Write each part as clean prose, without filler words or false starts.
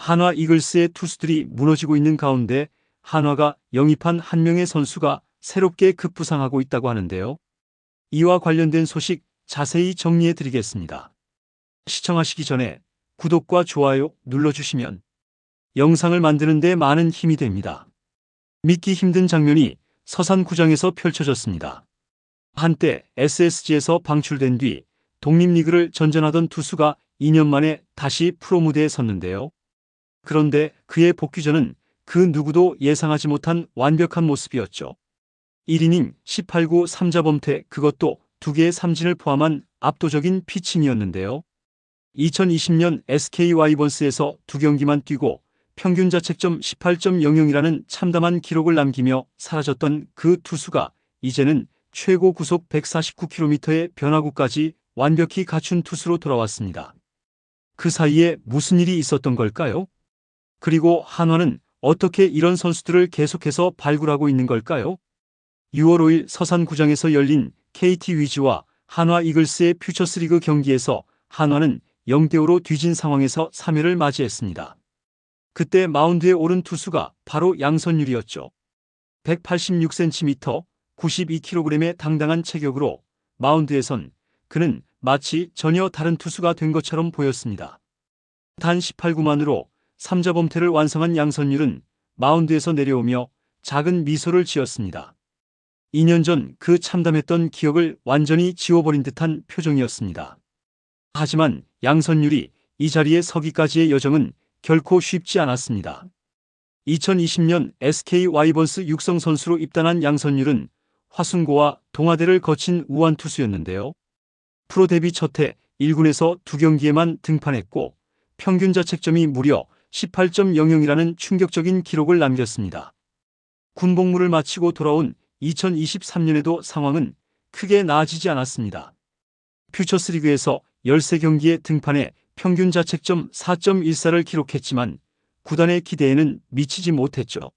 한화 이글스의 투수들이 무너지고 있는 가운데 한화가 영입한 한 명의 선수가 새롭게 급부상하고 있다고 하는데요. 이와 관련된 소식 자세히 정리해 드리겠습니다. 시청하시기 전에 구독과 좋아요 눌러주시면 영상을 만드는 데 많은 힘이 됩니다. 믿기 힘든 장면이 서산구장에서 펼쳐졌습니다. 한때 SSG에서 방출된 뒤 독립리그를 전전하던 투수가 2년 만에 다시 프로 무대에 섰는데요. 그런데 그의 복귀전은 그 누구도 예상하지 못한 완벽한 모습이었죠. 1이닝 18구 3자범퇴, 그것도 2개의 삼진을 포함한 압도적인 피칭이었는데요. 2020년 SK 와이번스에서 2경기만 뛰고 평균 자책점 18.00이라는 참담한 기록을 남기며 사라졌던 그 투수가 이제는 최고 구속 149km의 변화구까지 완벽히 갖춘 투수로 돌아왔습니다. 그 사이에 무슨 일이 있었던 걸까요? 그리고 한화는 어떻게 이런 선수들을 계속해서 발굴하고 있는 걸까요? 6월 5일 서산구장에서 열린 KT 위즈와 한화 이글스의 퓨처스리그 경기에서 한화는 0대5로 뒤진 상황에서 3회를 맞이했습니다. 그때 마운드에 오른 투수가 바로 양선율이었죠. 186cm, 92kg의 당당한 체격으로 마운드에선 그는 마치 전혀 다른 투수가 된 것처럼 보였습니다. 단 18구만으로 3자범퇴를 완성한 양선율은 마운드에서 내려오며 작은 미소를 지었습니다. 2년 전 그 참담했던 기억을 완전히 지워버린 듯한 표정이었습니다. 하지만 양선율이 이 자리에 서기까지의 여정은 결코 쉽지 않았습니다. 2020년 SK 와이번스 육성 선수로 입단한 양선율은 화순고와 동아대를 거친 우완 투수였는데요. 프로 데뷔 첫해 1군에서 2경기에만 등판했고 평균 자책점이 무려 18.00이라는 충격적인 기록을 남겼습니다. 군복무를 마치고 돌아온 2023년에도 상황은 크게 나아지지 않았습니다. 퓨처스리그에서 13경기에 등판해 평균 자책점 4.14를 기록했지만 구단의 기대에는 미치지 못했죠.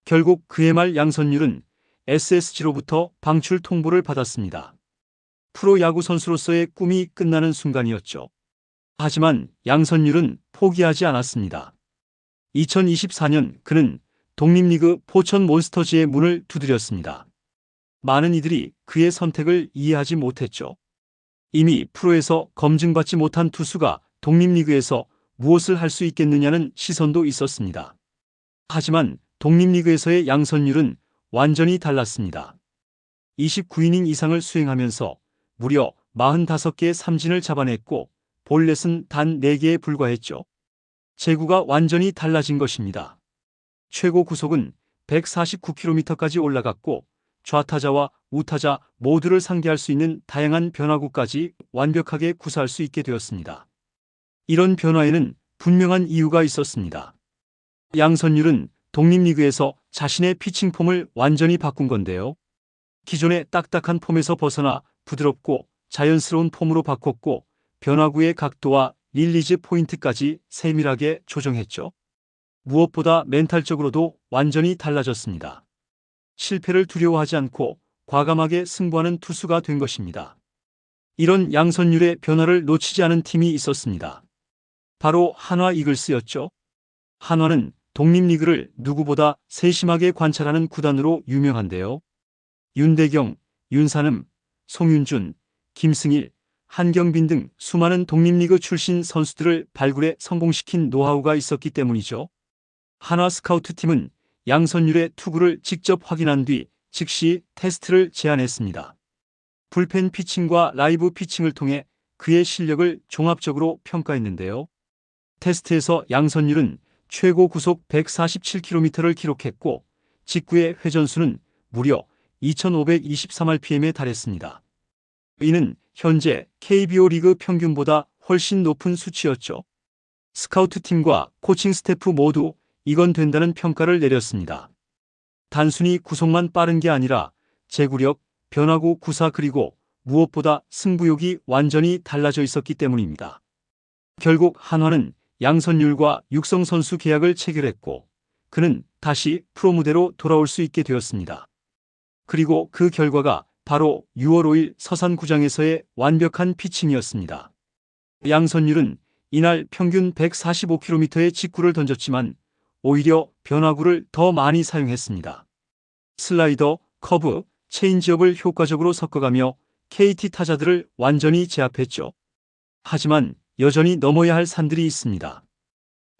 결국 그해 말 양선율은 SSG로부터 방출 통보를 받았습니다. 프로야구 선수로서의 꿈이 끝나는 순간이었죠. 하지만 양선율은 포기하지 않았습니다. 2024년 그는 독립리그 포천 몬스터즈의 문을 두드렸습니다. 많은 이들이 그의 선택을 이해하지 못했죠. 이미 프로에서 검증받지 못한 투수가 독립리그에서 무엇을 할 수 있겠느냐는 시선도 있었습니다. 하지만 독립리그에서의 양선율은 완전히 달랐습니다. 29이닝 이상을 수행하면서 무려 45개의 삼진을 잡아냈고 볼넷은 단 4개에 불과했죠. 제구가 완전히 달라진 것입니다. 최고 구속은 149km까지 올라갔고 좌타자와 우타자 모두를 상대할 수 있는 다양한 변화구까지 완벽하게 구사할 수 있게 되었습니다. 이런 변화에는 분명한 이유가 있었습니다. 양선율은 독립리그에서 자신의 피칭 폼을 완전히 바꾼 건데요. 기존의 딱딱한 폼에서 벗어나 부드럽고 자연스러운 폼으로 바꿨고 변화구의 각도와 릴리즈 포인트까지 세밀하게 조정했죠. 무엇보다 멘탈적으로도 완전히 달라졌습니다. 실패를 두려워하지 않고 과감하게 승부하는 투수가 된 것입니다. 이런 양선율의 변화를 놓치지 않은 팀이 있었습니다. 바로 한화 이글스였죠. 한화는 독립리그를 누구보다 세심하게 관찰하는 구단으로 유명한데요. 윤대경, 윤산음, 송윤준, 김승일, 한경빈 등 수많은 독립리그 출신 선수들을 발굴해 성공시킨 노하우가 있었기 때문이죠. 한화 스카우트팀은 양선율의 투구를 직접 확인한 뒤 즉시 테스트를 제안했습니다. 불펜 피칭과 라이브 피칭을 통해 그의 실력을 종합적으로 평가했는데요. 테스트에서 양선율은 최고 구속 147km를 기록했고 직구의 회전수는 무려 2523rpm에 달했습니다. 이는 현재 KBO 리그 평균보다 훨씬 높은 수치였죠. 스카우트팀과 코칭 스태프 모두 이건 된다는 평가를 내렸습니다. 단순히 구속만 빠른 게 아니라 제구력, 변화구 구사 그리고 무엇보다 승부욕이 완전히 달라져 있었기 때문입니다. 결국 한화는 양선율과 육성 선수 계약을 체결했고 그는 다시 프로 무대로 돌아올 수 있게 되었습니다. 그리고 그 결과가 바로 6월 5일 서산구장에서의 완벽한 피칭이었습니다. 양선율은 이날 평균 145km의 직구를 던졌지만 오히려 변화구를 더 많이 사용했습니다. 슬라이더, 커브, 체인지업을 효과적으로 섞어가며 KT 타자들을 완전히 제압했죠. 하지만 여전히 넘어야 할 산들이 있습니다.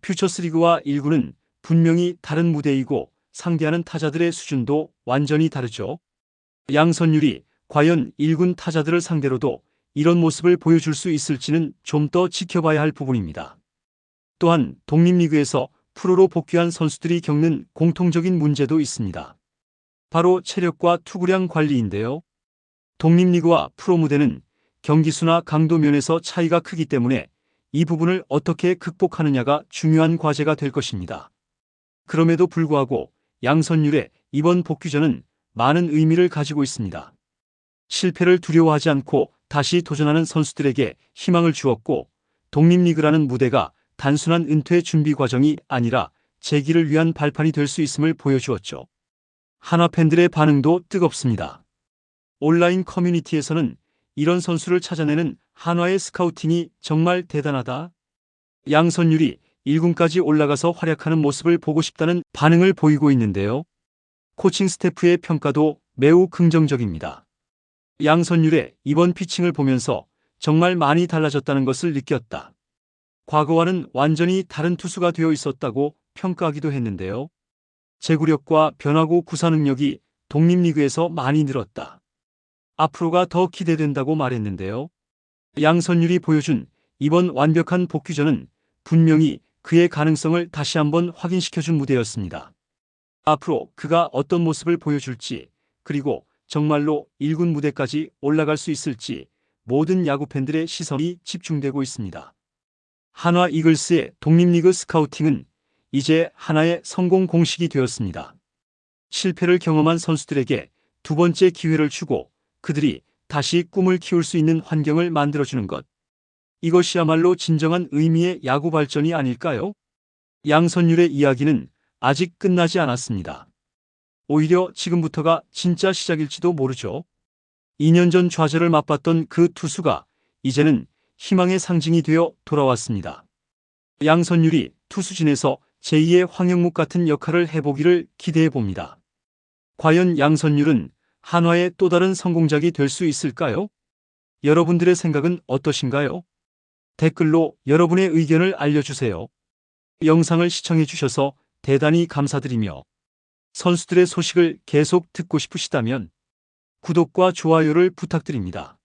퓨처스리그와 1구는 분명히 다른 무대이고 상대하는 타자들의 수준도 완전히 다르죠. 양선율이 과연 1군 타자들을 상대로도 이런 모습을 보여줄 수 있을지는 좀 더 지켜봐야 할 부분입니다. 또한 독립리그에서 프로로 복귀한 선수들이 겪는 공통적인 문제도 있습니다. 바로 체력과 투구량 관리인데요. 독립리그와 프로 무대는 경기수나 강도 면에서 차이가 크기 때문에 이 부분을 어떻게 극복하느냐가 중요한 과제가 될 것입니다. 그럼에도 불구하고 양선율의 이번 복귀전은 많은 의미를 가지고 있습니다. 실패를 두려워하지 않고 다시 도전하는 선수들에게 희망을 주었고, 독립리그라는 무대가 단순한 은퇴 준비 과정이 아니라 재기를 위한 발판이 될 수 있음을 보여주었죠. 한화 팬들의 반응도 뜨겁습니다. 온라인 커뮤니티에서는 이런 선수를 찾아내는 한화의 스카우팅이 정말 대단하다. 양선율이 1군까지 올라가서 활약하는 모습을 보고 싶다는 반응을 보이고 있는데요. 코칭 스태프의 평가도 매우 긍정적입니다. 양선율의 이번 피칭을 보면서 정말 많이 달라졌다는 것을 느꼈다. 과거와는 완전히 다른 투수가 되어 있었다고 평가하기도 했는데요. 제구력과 변화구 구사 능력이 독립리그에서 많이 늘었다. 앞으로가 더 기대된다고 말했는데요. 양선율이 보여준 이번 완벽한 복귀전은 분명히 그의 가능성을 다시 한번 확인시켜준 무대였습니다. 앞으로 그가 어떤 모습을 보여줄지, 그리고 정말로 1군 무대까지 올라갈 수 있을지 모든 야구 팬들의 시선이 집중되고 있습니다. 한화 이글스의 독립리그 스카우팅은 이제 하나의 성공 공식이 되었습니다. 실패를 경험한 선수들에게 두 번째 기회를 주고 그들이 다시 꿈을 키울 수 있는 환경을 만들어주는 것. 이것이야말로 진정한 의미의 야구 발전이 아닐까요? 양선율의 이야기는 아직 끝나지 않았습니다. 오히려 지금부터가 진짜 시작일지도 모르죠. 2년 전 좌절을 맛봤던 그 투수가 이제는 희망의 상징이 되어 돌아왔습니다. 양선율이 투수진에서 제2의 황영묵 같은 역할을 해보기를 기대해 봅니다. 과연 양선율은 한화의 또 다른 성공작이 될 수 있을까요? 여러분들의 생각은 어떠신가요? 댓글로 여러분의 의견을 알려주세요. 영상을 시청해 주셔서 대단히 감사드리며 선수들의 소식을 계속 듣고 싶으시다면 구독과 좋아요를 부탁드립니다.